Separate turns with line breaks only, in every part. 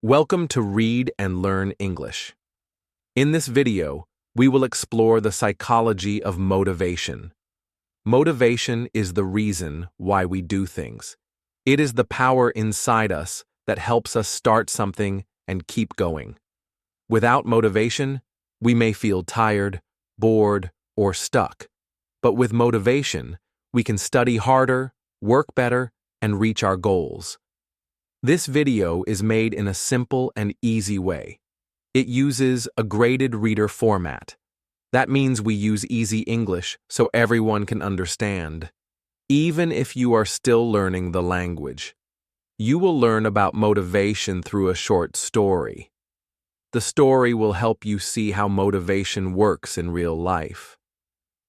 Welcome to Read and Learn English. In this video, we will explore the psychology of motivation. Motivation is the reason why we do things. It is the power inside us that helps us start something and keep going. Without motivation, we may feel tired, bored, or stuck. But with motivation, we can study harder, work better, and reach our goals. This video is made in a simple and easy way. It uses a graded reader format. That means we use easy English so everyone can understand, even if you are still learning the language. You will learn about motivation through a short story. The story will help you see how motivation works in real life.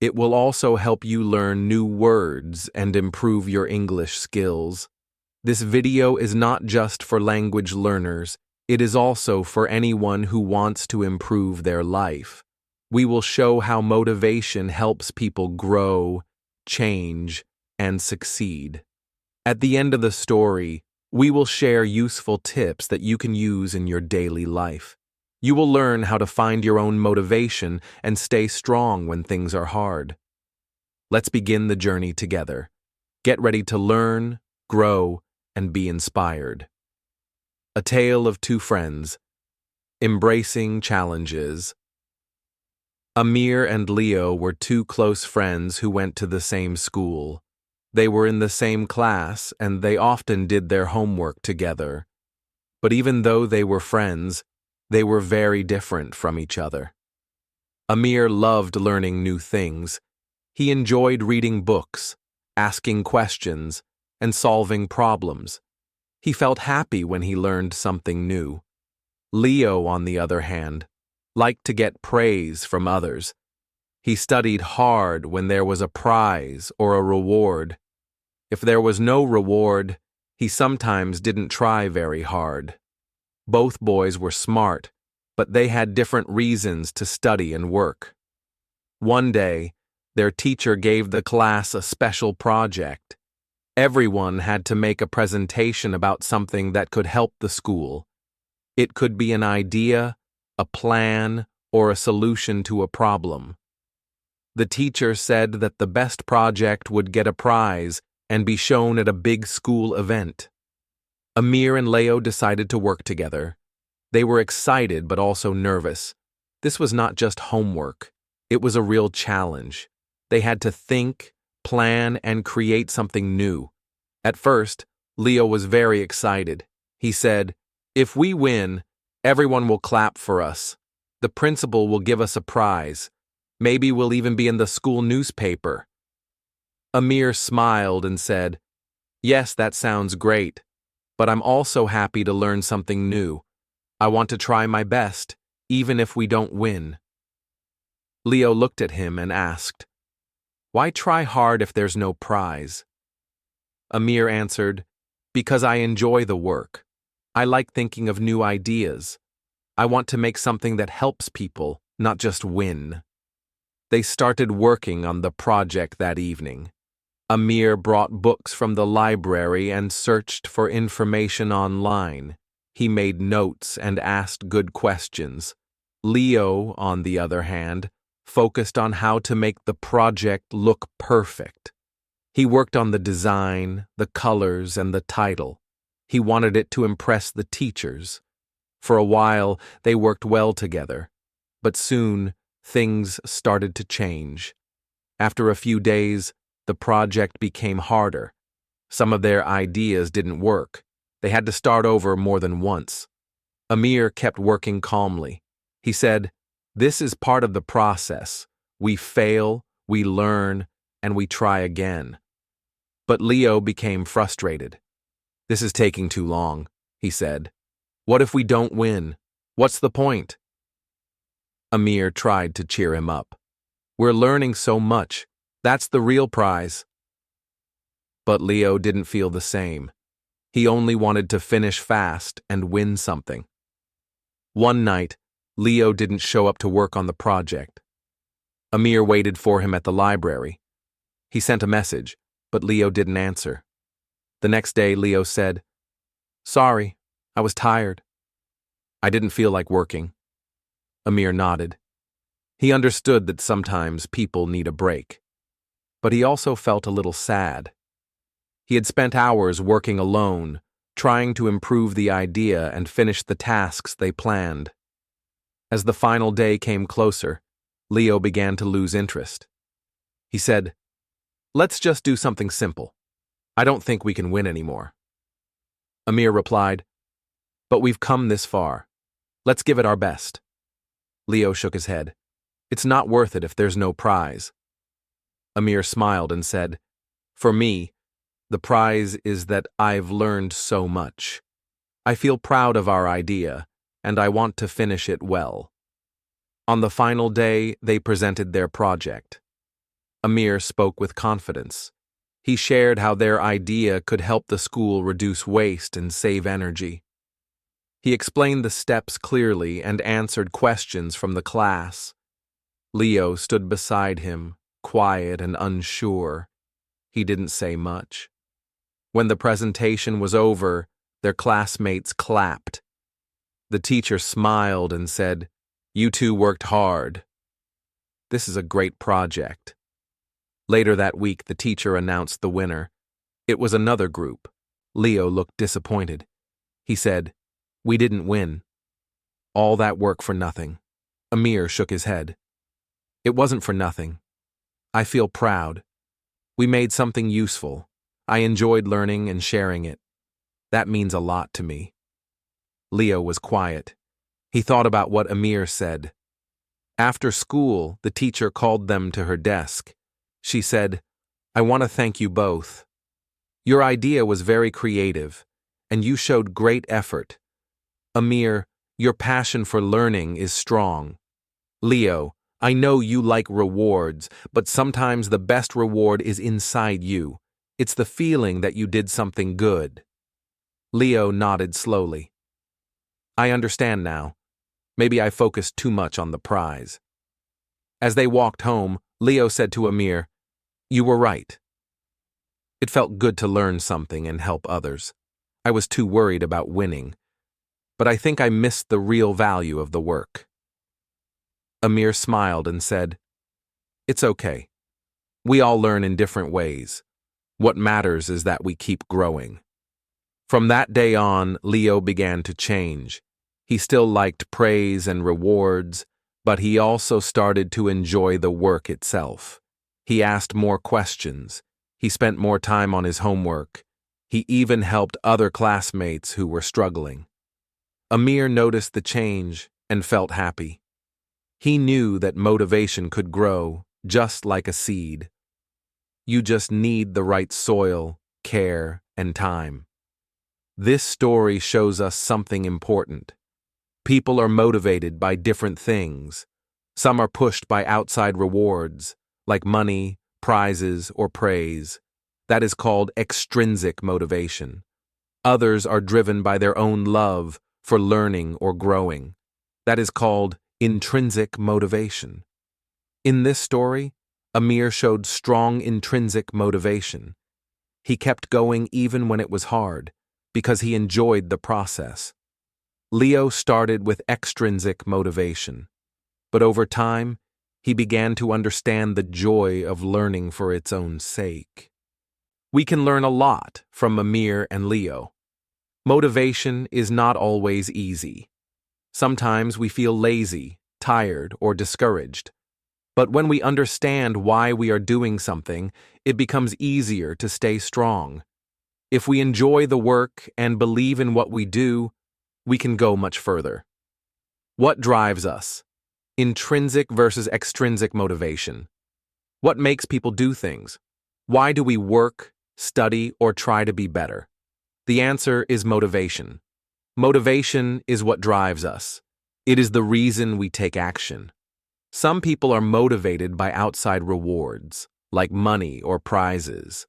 It will also help you learn new words and improve your English skills. This video is not just for language learners, it is also for anyone who wants to improve their life. We will show how motivation helps people grow, change, and succeed. At the end of the story, we will share useful tips that you can use in your daily life. You will learn how to find your own motivation and stay strong when things are hard. Let's begin the journey together. Get ready to learn, grow, and be inspired. A Tale of Two Friends. Embracing Challenges. Amir and Leo were two close friends who went to the same school. They were in the same class and they often did their homework together. But even though they were friends, they were very different from each other. Amir loved learning new things. He enjoyed reading books, asking questions, and solving problems. He felt happy when he learned something new. Leo, on the other hand, liked to get praise from others. He studied hard when there was a prize or a reward. If there was no reward, he sometimes didn't try very hard. Both boys were smart, but they had different reasons to study and work. One day, their teacher gave the class a special project. Everyone had to make a presentation about something that could help the school. It could be an idea, a plan, or a solution to a problem. The teacher said that the best project would get a prize and be shown at a big school event. Amir and Leo decided to work together. They were excited but also nervous. This was not just homework. It was a real challenge. They had to think, plan, and create something new. At first, Leo was very excited. He said, "If we win, everyone will clap for us. The principal will give us a prize. Maybe we'll even be in the school newspaper." Amir smiled and said, "Yes, that sounds great, but I'm also happy to learn something new. I want to try my best, even if we don't win." Leo looked at him and asked, "Why try hard if there's no prize?" Amir answered, "Because I enjoy the work. I like thinking of new ideas. I want to make something that helps people, not just win." They started working on the project that evening. Amir brought books from the library and searched for information online. He made notes and asked good questions. Leo, on the other hand, focused on how to make the project look perfect. He worked on the design, the colors, and the title. He wanted it to impress the teachers. For a while, they worked well together, but soon things started to change. After a few days, the project became harder. Some of their ideas didn't work. They had to start over more than once. Amir kept working calmly. He said, "This is part of the process. We fail, we learn, and we try again." But Leo became frustrated. "This is taking too long," he said. "What if we don't win? What's the point?" Amir tried to cheer him up. "We're learning so much. That's the real prize." But Leo didn't feel the same. He only wanted to finish fast and win something. One night, Leo didn't show up to work on the project. Amir waited for him at the library. He sent a message, but Leo didn't answer. The next day, Leo said, "Sorry, I was tired. I didn't feel like working. Amir nodded. He understood that sometimes people need a break. But he also felt a little sad. He had spent hours working alone, trying to improve the idea and finish the tasks they planned. As the final day came closer, Leo began to lose interest. He said, "Let's just do something simple. I don't think we can win anymore." Amir replied, "But we've come this far. Let's give it our best." Leo shook his head. "It's not worth it if there's no prize." Amir smiled and said, "For me, the prize is that I've learned so much. I feel proud of our idea, and I want to finish it well." On the final day, they presented their project. Amir spoke with confidence. He shared how their idea could help the school reduce waste and save energy. He explained the steps clearly and answered questions from the class. Leo stood beside him, quiet and unsure. He didn't say much. When the presentation was over, their classmates clapped. The teacher smiled and said, "You two worked hard. This is a great project." Later that week, the teacher announced the winner. It was another group. Leo looked disappointed. He said, "We didn't win. All that work for nothing." Amir shook his head. "It wasn't for nothing. I feel proud. We made something useful. I enjoyed learning and sharing it. That means a lot to me." Leo was quiet. He thought about what Amir said. After school, the teacher called them to her desk. She said, "I want to thank you both. Your idea was very creative, and you showed great effort. Amir, your passion for learning is strong. Leo, I know you like rewards, but sometimes the best reward is inside you. It's the feeling that you did something good." Leo nodded slowly. "I understand now. Maybe I focused too much on the prize." As they walked home, Leo said to Amir, "You were right. It felt good to learn something and help others. I was too worried about winning, but I think I missed the real value of the work." Amir smiled and said, "It's okay. We all learn in different ways. What matters is that we keep growing." From that day on, Leo began to change. He still liked praise and rewards, but he also started to enjoy the work itself. He asked more questions. He spent more time on his homework. He even helped other classmates who were struggling. Amir noticed the change and felt happy. He knew that motivation could grow just like a seed. You just need the right soil, care, and time. This story shows us something important. People are motivated by different things. Some are pushed by outside rewards, like money, prizes, or praise. That is called extrinsic motivation. Others are driven by their own love for learning or growing. That is called intrinsic motivation. In this story, Amir showed strong intrinsic motivation. He kept going even when it was hard, because he enjoyed the process. Leo started with extrinsic motivation, but over time, he began to understand the joy of learning for its own sake. We can learn a lot from Amir and Leo. Motivation is not always easy. Sometimes we feel lazy, tired, or discouraged. But when we understand why we are doing something, it becomes easier to stay strong. If we enjoy the work and believe in what we do, we can go much further. What drives us? Intrinsic versus extrinsic motivation. What makes people do things? Why do we work, study, or try to be better? The answer is motivation. Motivation is what drives us. It is the reason we take action. Some people are motivated by outside rewards, like money or prizes.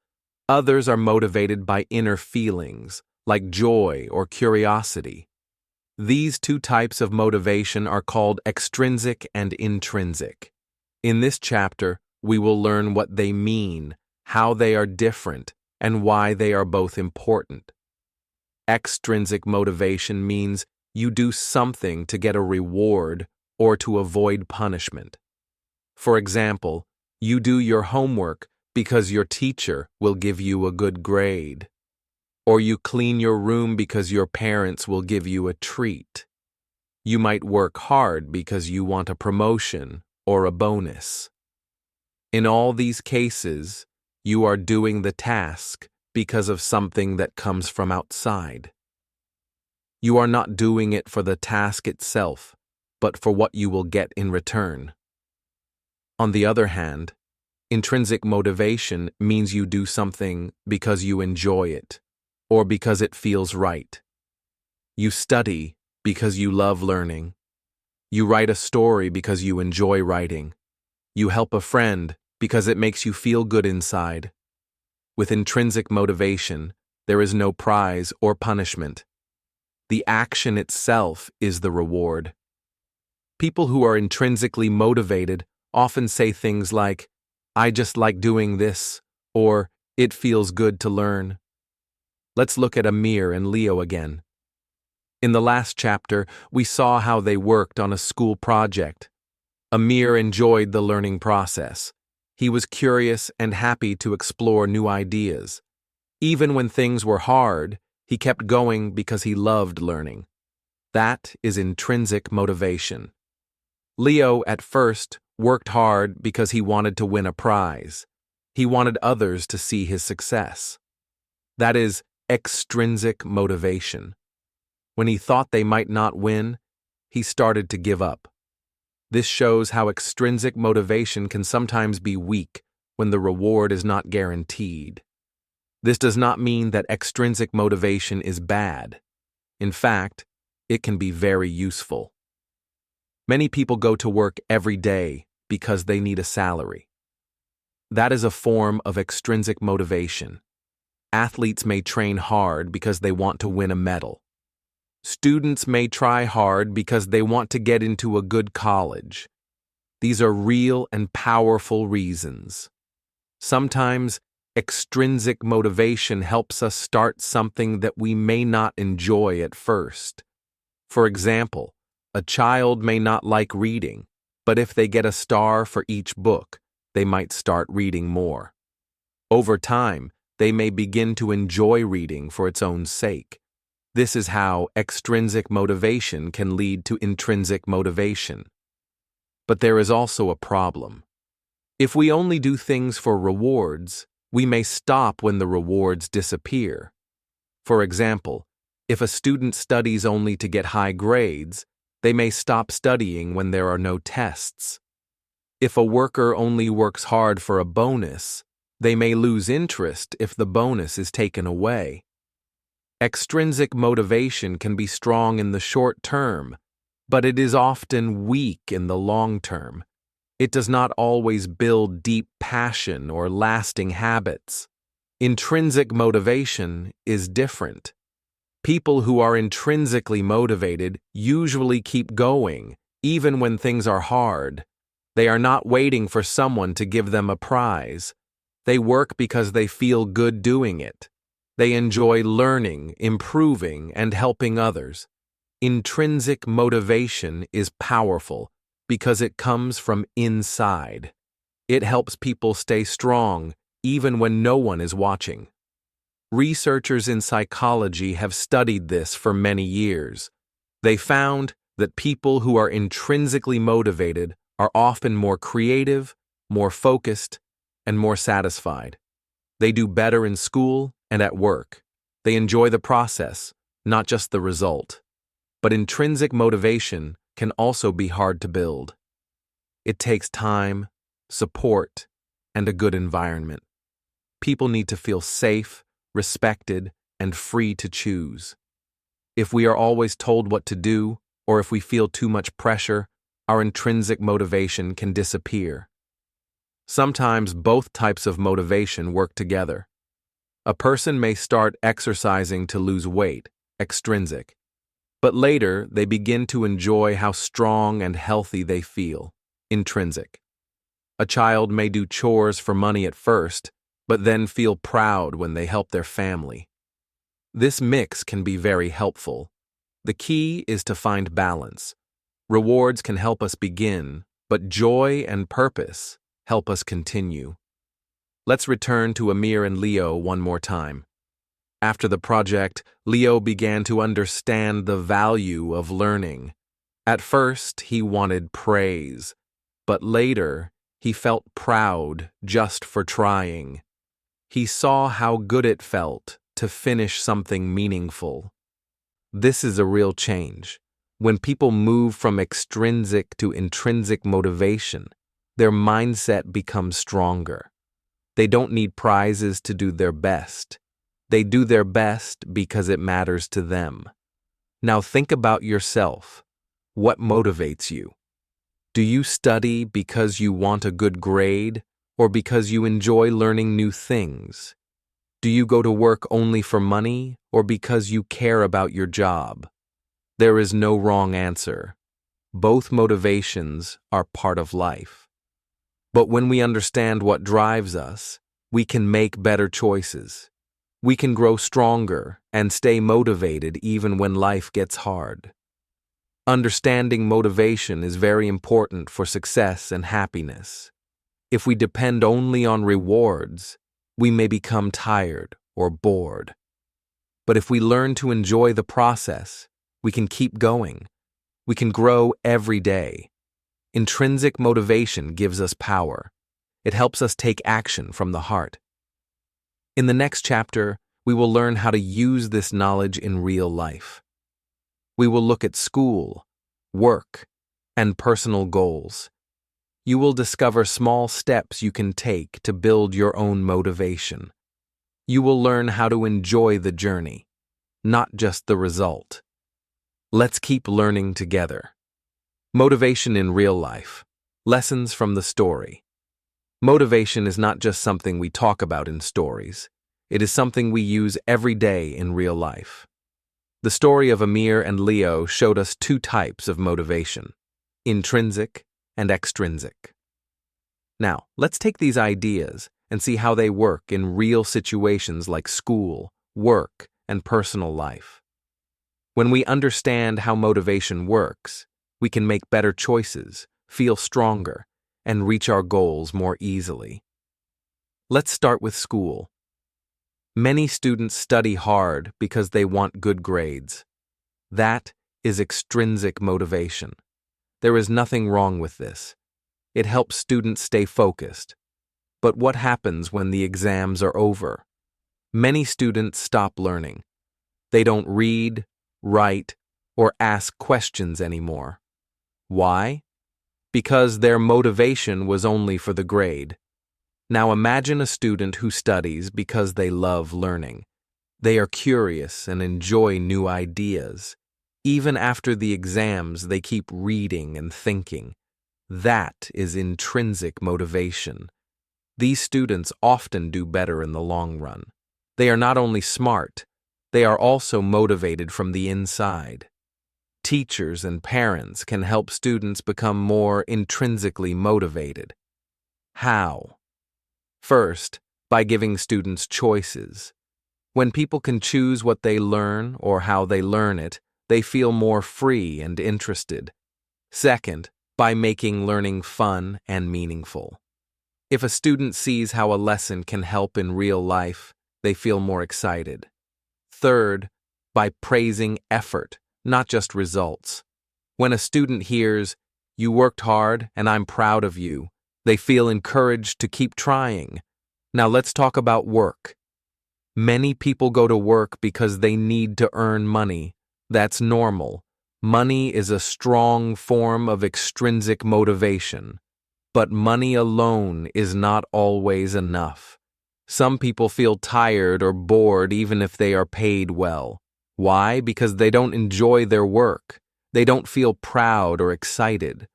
Others are motivated by inner feelings, like joy or curiosity. These two types of motivation are called extrinsic and intrinsic. In this chapter, we will learn what they mean, how they are different, and why they are both important. Extrinsic motivation means you do something to get a reward or to avoid punishment. For example, you do your homework because your teacher will give you a good grade. Or you clean your room because your parents will give you a treat. You might work hard because you want a promotion or a bonus. In all these cases, you are doing the task because of something that comes from outside. You are not doing it for the task itself, but for what you will get in return. On the other hand, intrinsic motivation means you do something because you enjoy it, or because it feels right. You study because you love learning. You write a story because you enjoy writing. You help a friend because it makes you feel good inside. With intrinsic motivation, there is no prize or punishment. The action itself is the reward. People who are intrinsically motivated often say things like, "I just like doing this," or "It feels good to learn." Let's look at Amir and Leo again. In the last chapter, we saw how they worked on a school project. Amir enjoyed the learning process. He was curious and happy to explore new ideas. Even when things were hard, he kept going because he loved learning. That is intrinsic motivation. Leo, at first, worked hard because he wanted to win a prize. He wanted others to see his success. That is extrinsic motivation. When he thought they might not win, he started to give up. This shows how extrinsic motivation can sometimes be weak when the reward is not guaranteed. This does not mean that extrinsic motivation is bad. In fact, it can be very useful. Many people go to work every day because they need a salary. That is a form of extrinsic motivation. Athletes may train hard because they want to win a medal. Students may try hard because they want to get into a good college. These are real and powerful reasons. Sometimes, extrinsic motivation helps us start something that we may not enjoy at first. For example, a child may not like reading, but if they get a star for each book, they might start reading more. Over time, they may begin to enjoy reading for its own sake. This is how extrinsic motivation can lead to intrinsic motivation. But there is also a problem. If we only do things for rewards, we may stop when the rewards disappear. For example, if a student studies only to get high grades, they may stop studying when there are no tests. If a worker only works hard for a bonus, they may lose interest if the bonus is taken away. Extrinsic motivation can be strong in the short term, but it is often weak in the long term. It does not always build deep passion or lasting habits. Intrinsic motivation is different. People who are intrinsically motivated usually keep going, even when things are hard. They are not waiting for someone to give them a prize. They work because they feel good doing it. They enjoy learning, improving, and helping others. Intrinsic motivation is powerful because it comes from inside. It helps people stay strong even when no one is watching. Researchers in psychology have studied this for many years. They found that people who are intrinsically motivated are often more creative, more focused, and more satisfied. They do better in school and at work. They enjoy the process, not just the result. But intrinsic motivation can also be hard to build. It takes time, support, and a good environment. People need to feel safe, respected, and free to choose. If we are always told what to do, or if we feel too much pressure, our intrinsic motivation can disappear. Sometimes both types of motivation work together. A person may start exercising to lose weight, extrinsic, but later they begin to enjoy how strong and healthy they feel, intrinsic. A child may do chores for money at first, but then feel proud when they help their family. This mix can be very helpful. The key is to find balance. Rewards can help us begin, but joy and purpose help us continue. Let's return to Amir and Leo one more time. After the project, Leo began to understand the value of learning. At first, he wanted praise, but later, he felt proud just for trying. He saw how good it felt to finish something meaningful. This is a real change. When people move from extrinsic to intrinsic motivation, their mindset becomes stronger. They don't need prizes to do their best. They do their best because it matters to them. Now think about yourself. What motivates you? Do you study because you want a good grade or because you enjoy learning new things? Do you go to work only for money or because you care about your job? There is no wrong answer. Both motivations are part of life. But when we understand what drives us, we can make better choices. We can grow stronger and stay motivated even when life gets hard. Understanding motivation is very important for success and happiness. If we depend only on rewards, we may become tired or bored. But if we learn to enjoy the process, we can keep going. We can grow every day. Intrinsic motivation gives us power. It helps us take action from the heart. In the next chapter, we will learn how to use this knowledge in real life. We will look at school, work, and personal goals. You will discover small steps you can take to build your own motivation. You will learn how to enjoy the journey, not just the result. Let's keep learning together. Motivation in real life. Lessons from the story. Motivation is not just something we talk about in stories. It is something we use every day in real life. The story of Amir and Leo showed us two types of motivation, intrinsic and extrinsic. Now, let's take these ideas and see how they work in real situations like school, work, and personal life. When we understand how motivation works, we can make better choices, feel stronger, and reach our goals more easily. Let's start with school. Many students study hard because they want good grades. That is extrinsic motivation. There is nothing wrong with this. It helps students stay focused. But what happens when the exams are over? Many students stop learning. They don't read, write, or ask questions anymore. Why? Because their motivation was only for the grade. Now imagine a student who studies because they love learning. They are curious and enjoy new ideas. Even after the exams, they keep reading and thinking. That is intrinsic motivation. These students often do better in the long run. They are not only smart, they are also motivated from the inside. Teachers and parents can help students become more intrinsically motivated. How? First, by giving students choices. When people can choose what they learn or how they learn it, they feel more free and interested. Second, by making learning fun and meaningful. If a student sees how a lesson can help in real life, they feel more excited. Third, by praising effort, not just results. When a student hears, "You worked hard and I'm proud of you," they feel encouraged to keep trying. Now let's talk about work. Many people go to work because they need to earn money. That's normal. Money is a strong form of extrinsic motivation. But money alone is not always enough. Some people feel tired or bored even if they are paid well. Why? Because they don't enjoy their work. They don't feel proud or excited.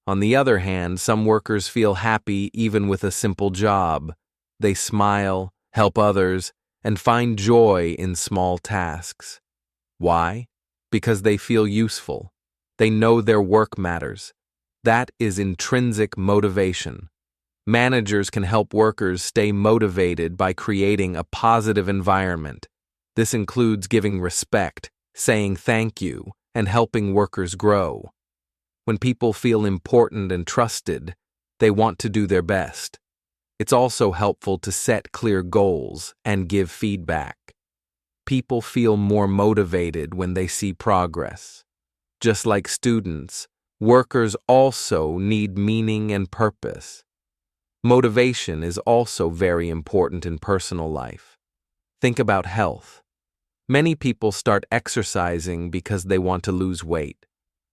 On the other hand, some workers feel happy even with a simple job. They smile, help others, and find joy in small tasks. Why? Because they feel useful. They know their work matters. That is intrinsic motivation. Managers can help workers stay motivated by creating a positive environment. This includes giving respect, saying thank you, and helping workers grow. When people feel important and trusted, they want to do their best. It's also helpful to set clear goals and give feedback. People feel more motivated when they see progress. Just like students, workers also need meaning and purpose. Motivation is also very important in personal life. Think about health. Many people start exercising because they want to lose weight.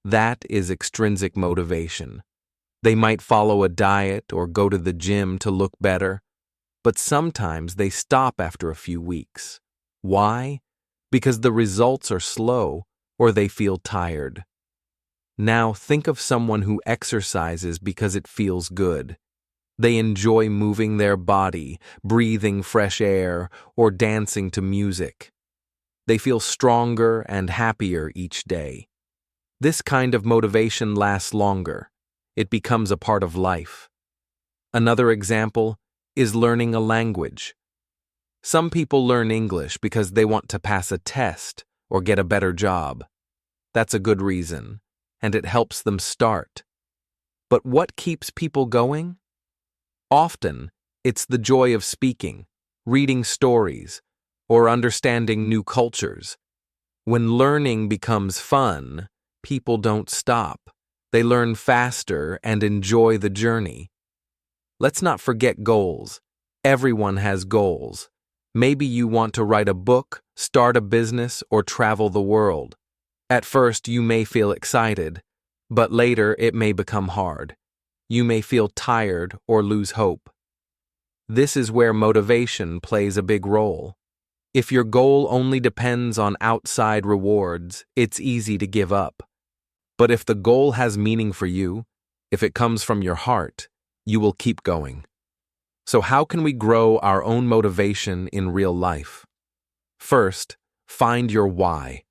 That is extrinsic motivation. They might follow a diet or go to the gym to look better, but sometimes they stop after a few weeks. Why? Because the results are slow or they feel tired. Now think of someone who exercises because it feels good. They enjoy moving their body, breathing fresh air, or dancing to music. They feel stronger and happier each day. This kind of motivation lasts longer. It becomes a part of life. Another example is learning a language. Some people learn English because they want to pass a test or get a better job. That's a good reason, and it helps them start. But what keeps people going? Often, it's the joy of speaking, reading stories, or understanding new cultures. When learning becomes fun, people don't stop. They learn faster and enjoy the journey. Let's not forget goals. Everyone has goals. Maybe you want to write a book, start a business, or travel the world. At first, you may feel excited, but later it may become hard. You may feel tired or lose hope. This is where motivation plays a big role. If your goal only depends on outside rewards, it's easy to give up. But if the goal has meaning for you, if it comes from your heart, you will keep going. So how can we grow our own motivation in real life? First, find your why.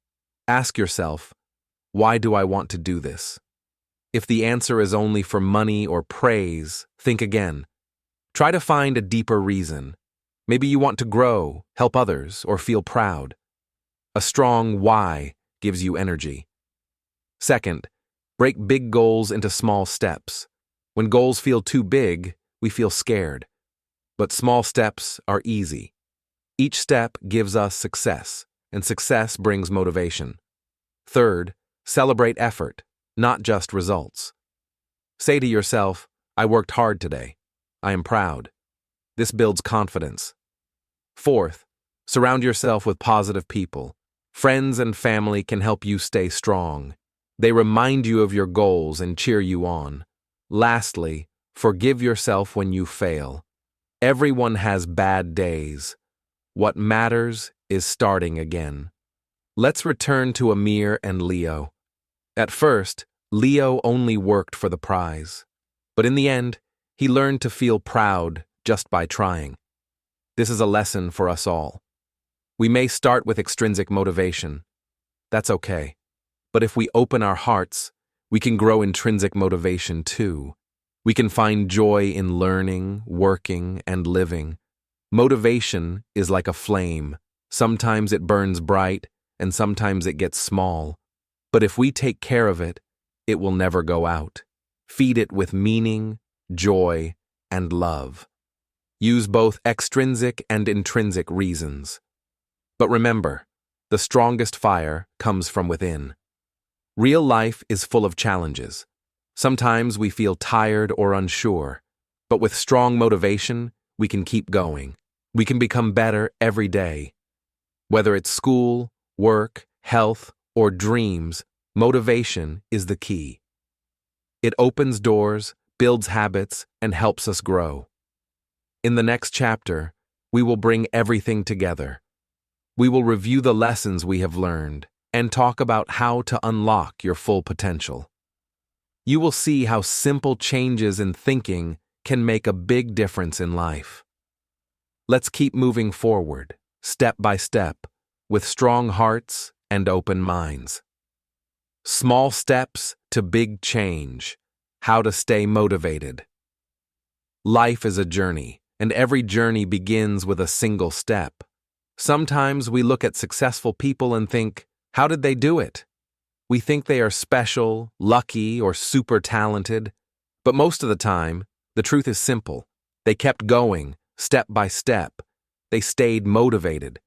Ask yourself, why do I want to do this? If the answer is only for money or praise, think again. Try to find a deeper reason. Maybe you want to grow, help others, or feel proud. A strong why gives you energy. Second, break big goals into small steps. When goals feel too big, we feel scared. But small steps are easy. Each step gives us success, and success brings motivation. Third, celebrate effort, not just results. Say to yourself, I worked hard today. I am proud. This builds confidence. Fourth, surround yourself with positive people. Friends and family can help you stay strong. They remind you of your goals and cheer you on. Lastly, forgive yourself when you fail. Everyone has bad days. What matters is starting again. Let's return to Amir and Leo. At first, Leo only worked for the prize. But in the end, he learned to feel proud just by trying. This is a lesson for us all. We may start with extrinsic motivation. That's okay. But if we open our hearts, we can grow intrinsic motivation too. We can find joy in learning, working, and living. Motivation is like a flame. Sometimes it burns bright, and sometimes it gets small. But if we take care of it, it will never go out. Feed it with meaning, joy, and love. Use both extrinsic and intrinsic reasons. But remember, the strongest fire comes from within. Real life is full of challenges. Sometimes we feel tired or unsure, but with strong motivation, we can keep going. We can become better every day. Whether it's school, work, health, or dreams, motivation is the key. It opens doors, builds habits, and helps us grow. In the next chapter, we will bring everything together. We will review the lessons we have learned and talk about how to unlock your full potential. You will see how simple changes in thinking can make a big difference in life. Let's keep moving forward, step by step, with strong hearts and open minds. Small steps to big change. How to stay motivated. Life is a journey, and every journey begins with a single step. Sometimes we look at successful people and think, how did they do it? We think they are special, lucky, or super talented, but most of the time, the truth is simple. They kept going, step by step. They stayed motivated.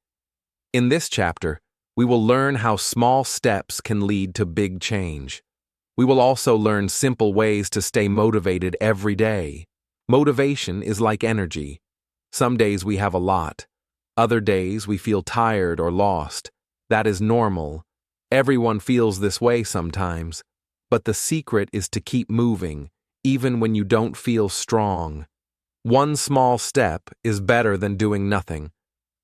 In this chapter, we will learn how small steps can lead to big change. We will also learn simple ways to stay motivated every day. Motivation is like energy. Some days we have a lot. Other days we feel tired or lost. That is normal. Everyone feels this way sometimes. But the secret is to keep moving, even when you don't feel strong. One small step is better than doing nothing.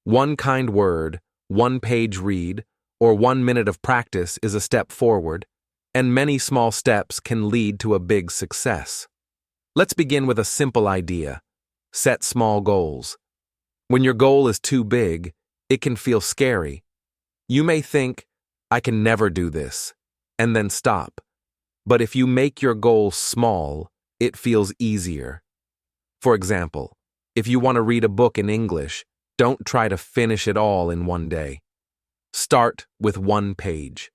One kind word, one page read, or 1 minute of practice is a step forward, and many small steps can lead to a big success. Let's begin with a simple idea. Set small goals. When your goal is too big, it can feel scary. You may think, I can never do this, and then stop. But if you make your goal small, it feels easier. For example, if you want to read a book in English, don't try to finish it all in one day. Start with 1 page.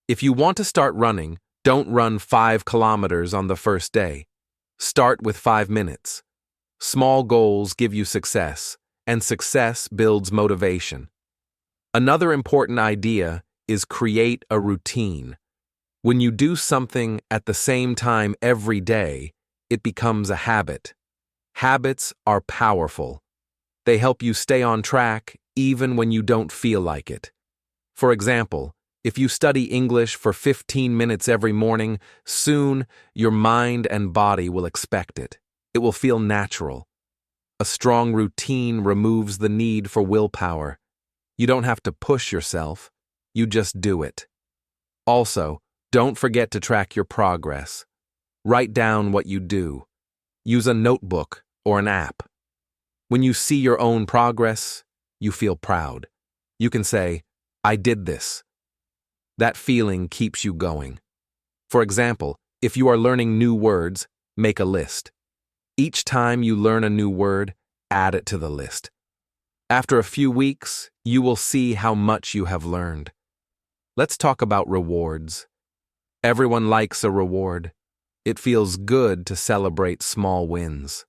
If you want to start running, don't run 5 kilometers on the first day. Start with 5 minutes. Small goals give you success, and success builds motivation. Another important idea is create a routine. When you do something at the same time every day, it becomes a habit. Habits are powerful. They help you stay on track even when you don't feel like it. For example, if you study English for 15 minutes every morning, soon your mind and body will expect it. It will feel natural. A strong routine removes the need for willpower. You don't have to push yourself. You just do it. Also, don't forget to track your progress. Write down what you do. Use a notebook or an app. When you see your own progress, you feel proud. You can say, I did this. That feeling keeps you going. For example, if you are learning new words, make a list. Each time you learn a new word, add it to the list. After a few weeks, you will see how much you have learned. Let's talk about rewards. Everyone likes a reward. It feels good to celebrate small wins.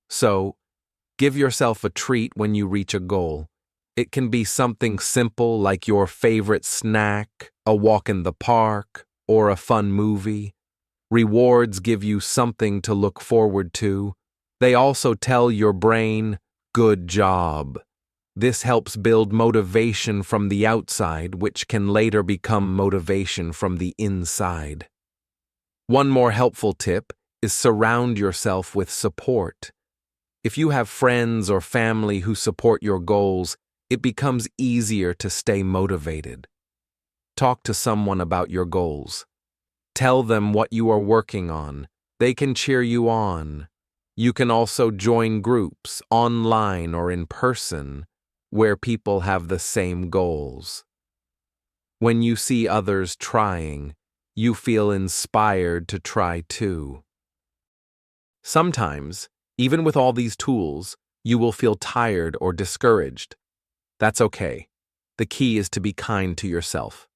So, give yourself a treat when you reach a goal. It can be something simple like your favorite snack, a walk in the park, or a fun movie. Rewards give you something to look forward to. They also tell your brain, good job. This helps build motivation from the outside, which can later become motivation from the inside. One more helpful tip is surround yourself with support. If you have friends or family who support your goals, it becomes easier to stay motivated. Talk to someone about your goals. Tell them what you are working on. They can cheer you on. You can also join groups, online or in person, where people have the same goals. When you see others trying, you feel inspired to try too. Sometimes, even with all these tools, you will feel tired or discouraged. That's okay. The key is to be kind to yourself.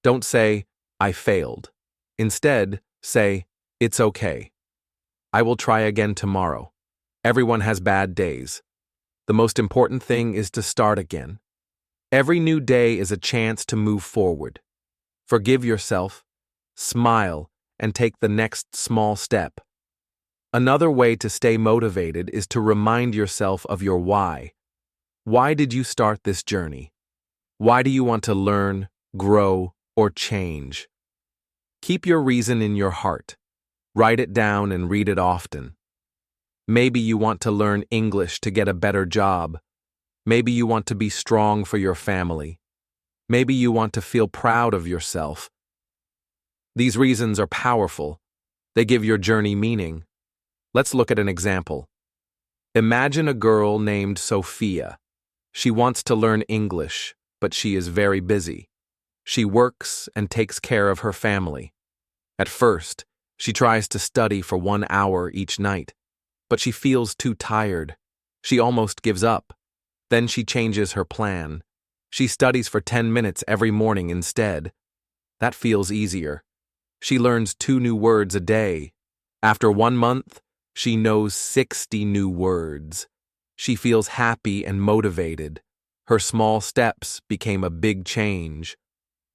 Don't say, I failed. Instead, say, it's okay. I will try again tomorrow. Everyone has bad days. The most important thing is to start again. Every new day is a chance to move forward. Forgive yourself, smile, and take the next small step. Another way to stay motivated is to remind yourself of your why. Why did you start this journey? Why do you want to learn, grow, or change? Keep your reason in your heart. Write it down and read it often. Maybe you want to learn English to get a better job. Maybe you want to be strong for your family. Maybe you want to feel proud of yourself. These reasons are powerful. They give your journey meaning. Let's look at an example. Imagine a girl named Sophia. She wants to learn English, but she is very busy. She works and takes care of her family. At first, she tries to study for 1 hour each night, but she feels too tired. She almost gives up. Then she changes her plan. She studies for 10 minutes every morning instead. That feels easier. She learns 2 new words a day. After 1 month, she knows 60 new words. She feels happy and motivated. Her small steps became a big change.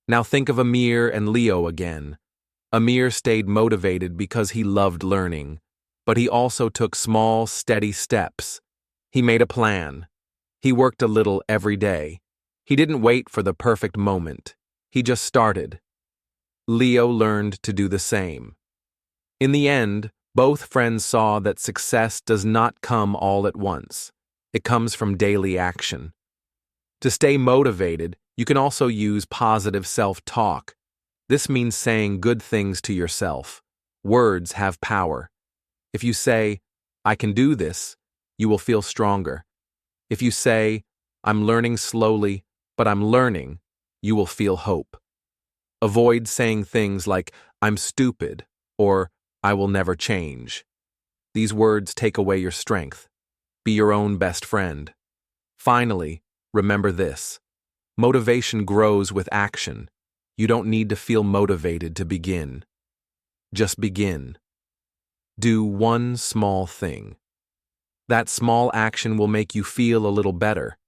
Now think of Amir and Leo again. Amir stayed motivated because he loved learning, but he also took small, steady steps. He made a plan. He worked a little every day. He didn't wait for the perfect moment. He just started. Leo learned to do the same. In the end, both friends saw that success does not come all at once. It comes from daily action. To stay motivated, you can also use positive self-talk. This means saying good things to yourself. Words have power. If you say, "I can do this," you will feel stronger. If you say, "I'm learning slowly, but I'm learning," you will feel hope. Avoid saying things like, "I'm stupid," or "I will never change." These words take away your strength. Be your own best friend. Finally, remember this. Motivation grows with action. You don't need to feel motivated to begin. Just begin. Do one small thing. That small action will make you feel a little better.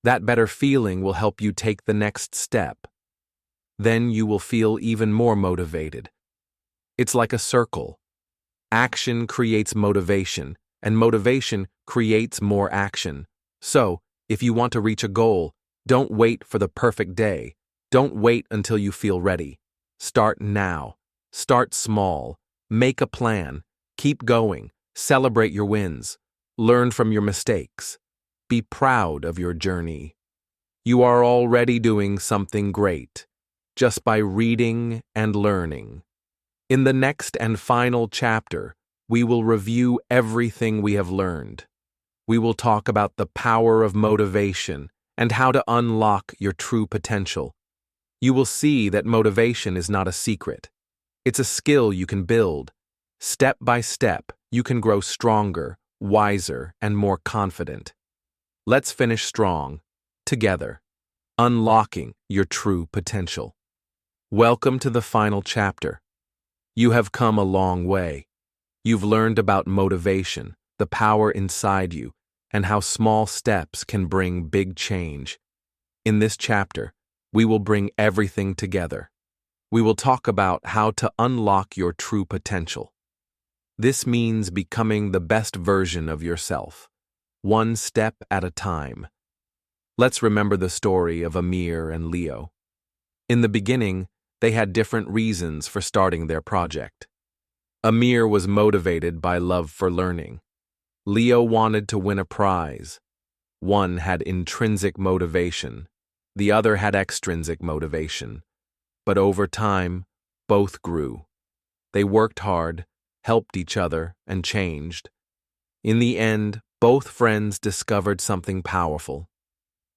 That better feeling will help you take the next step. Then you will feel even more motivated. It's like a circle. Action creates motivation, and motivation creates more action. So, if you want to reach a goal, don't wait for the perfect day. Don't wait until you feel ready. Start now. Start small. Make a plan. Keep going. Celebrate your wins. Learn from your mistakes. Be proud of your journey. You are already doing something great, just by reading and learning. In the next and final chapter, we will review everything we have learned. We will talk about the power of motivation and how to unlock your true potential. You will see that motivation is not a secret. It's a skill you can build. Step by step, you can grow stronger, wiser, and more confident. Let's finish strong, together, unlocking your true potential. Welcome to the final chapter. You have come a long way. You've learned about motivation, the power inside you, and how small steps can bring big change. In this chapter, we will bring everything together. We will talk about how to unlock your true potential. This means becoming the best version of yourself, one step at a time. Let's remember the story of Amir and Leo. In the beginning, they had different reasons for starting their project. Amir was motivated by love for learning. Leo wanted to win a prize. One had intrinsic motivation. The other had extrinsic motivation. But over time, both grew. They worked hard, helped each other, and changed. In the end, both friends discovered something powerful.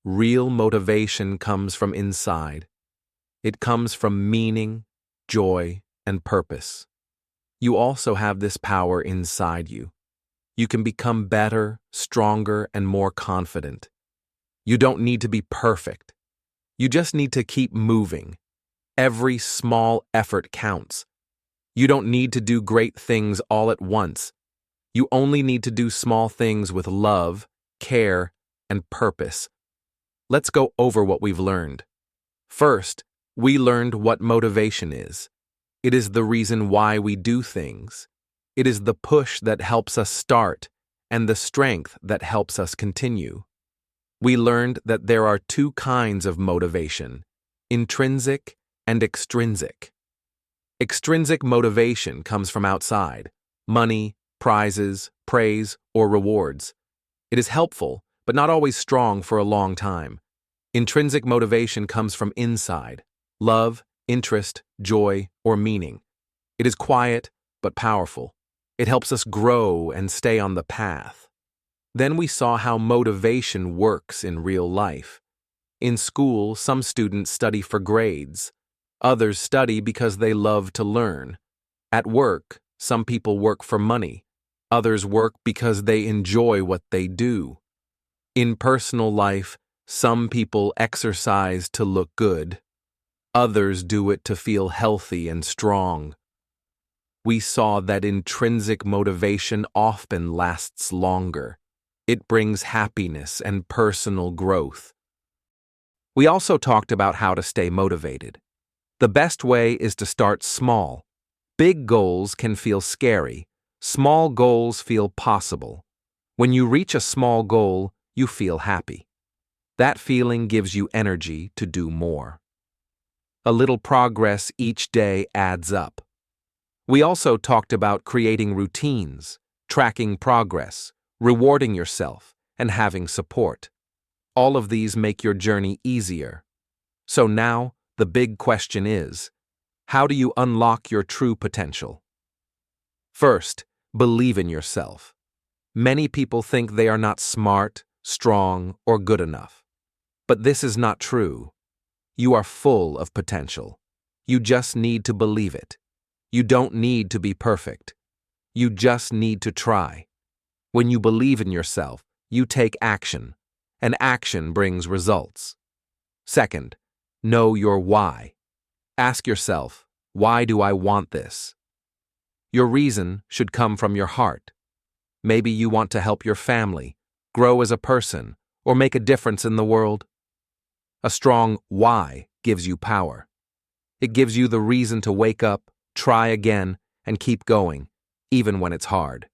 Real motivation comes from inside. It comes from meaning, joy, and purpose. You also have this power inside you. You can become better, stronger, and more confident. You don't need to be perfect. You just need to keep moving. Every small effort counts. You don't need to do great things all at once. You only need to do small things with love, care, and purpose. Let's go over what we've learned. First, we learned what motivation is. It is the reason why we do things. It is the push that helps us start and the strength that helps us continue. We learned that there are 2 kinds of motivation, intrinsic and extrinsic. Extrinsic motivation comes from outside, money, prizes, praise, or rewards. It is helpful, but not always strong for a long time. Intrinsic motivation comes from inside, love, interest, joy, or meaning. It is quiet, but powerful. It helps us grow and stay on the path. Then we saw how motivation works in real life. In school, some students study for grades. Others study because they love to learn. At work, some people work for money. Others work because they enjoy what they do. In personal life, some people exercise to look good. Others do it to feel healthy and strong. We saw that intrinsic motivation often lasts longer. It brings happiness and personal growth. We also talked about how to stay motivated. The best way is to start small. Big goals can feel scary. Small goals feel possible. When you reach a small goal, you feel happy. That feeling gives you energy to do more. A little progress each day adds up. We also talked about creating routines, tracking progress, rewarding yourself, and having support. All of these make your journey easier. So now, the big question is, how do you unlock your true potential? First, believe in yourself. Many people think they are not smart, strong, or good enough. But this is not true. You are full of potential. You just need to believe it. You don't need to be perfect. You just need to try. When you believe in yourself, you take action, and action brings results. Second, know your why. Ask yourself, why do I want this? Your reason should come from your heart. Maybe you want to help your family, grow as a person, or make a difference in the world. A strong why gives you power. It gives you the reason to wake up, try again, and keep going, even when it's hard.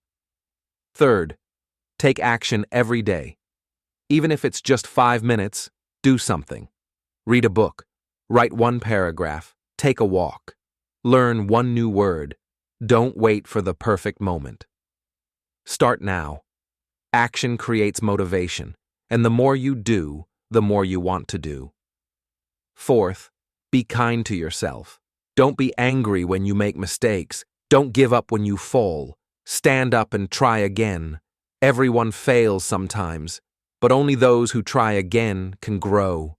Third, take action every day. Even if it's just 5 minutes, do something. Read a book, write one paragraph, take a walk, learn one new word. Don't wait for the perfect moment. Start now. Action creates motivation, and the more you do, the more you want to do. Fourth, be kind to yourself. Don't be angry when you make mistakes. Don't give up when you fall. Stand up and try again. Everyone fails sometimes, but only those who try again can grow.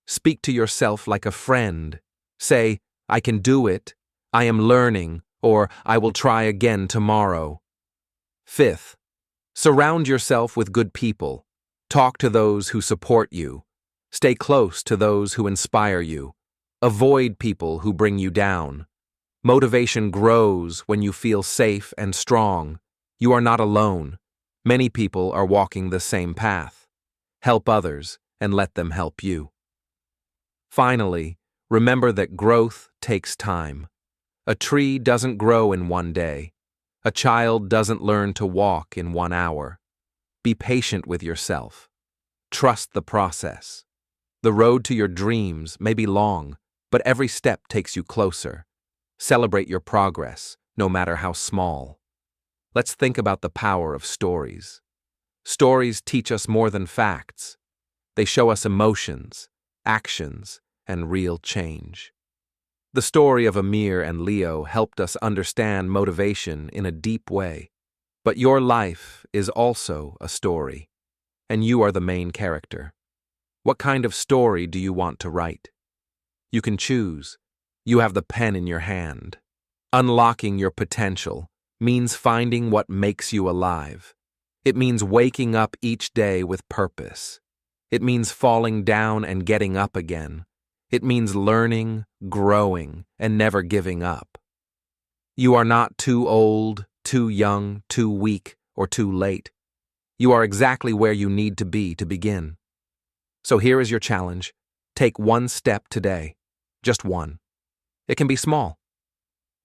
Speak to yourself like a friend. Say, I can do it, I am learning, or I will try again tomorrow. Fifth, surround yourself with good people. Talk to those who support you. Stay close to those who inspire you. Avoid people who bring you down. Motivation grows when you feel safe and strong. You are not alone. Many people are walking the same path. Help others and let them help you. Finally, remember that growth takes time. A tree doesn't grow in one day. A child doesn't learn to walk in 1 hour. Be patient with yourself. Trust the process. The road to your dreams may be long, but every step takes you closer. Celebrate your progress, no matter how small. Let's think about the power of stories. Stories teach us more than facts. They show us emotions, actions, and real change. The story of Amir and Leo helped us understand motivation in a deep way. But your life is also a story, and you are the main character. What kind of story do you want to write? You can choose. You have the pen in your hand. Unlocking your potential means finding what makes you alive. It means waking up each day with purpose. It means falling down and getting up again. It means learning, growing, and never giving up. You are not too old, too young, too weak, or too late. You are exactly where you need to be to begin. So here is your challenge. Take one step today. Just one. It can be small,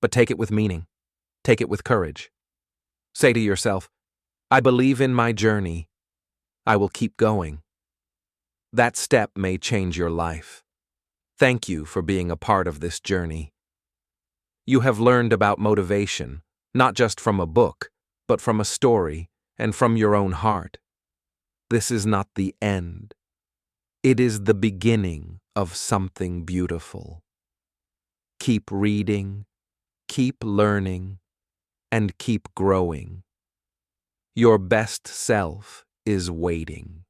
but take it with meaning. Take it with courage. Say to yourself, I believe in my journey. I will keep going. That step may change your life. Thank you for being a part of this journey. You have learned about motivation, not just from a book, but from a story and from your own heart. This is not the end. It is the beginning of something beautiful. Keep reading, keep learning, and keep growing. Your best self is waiting.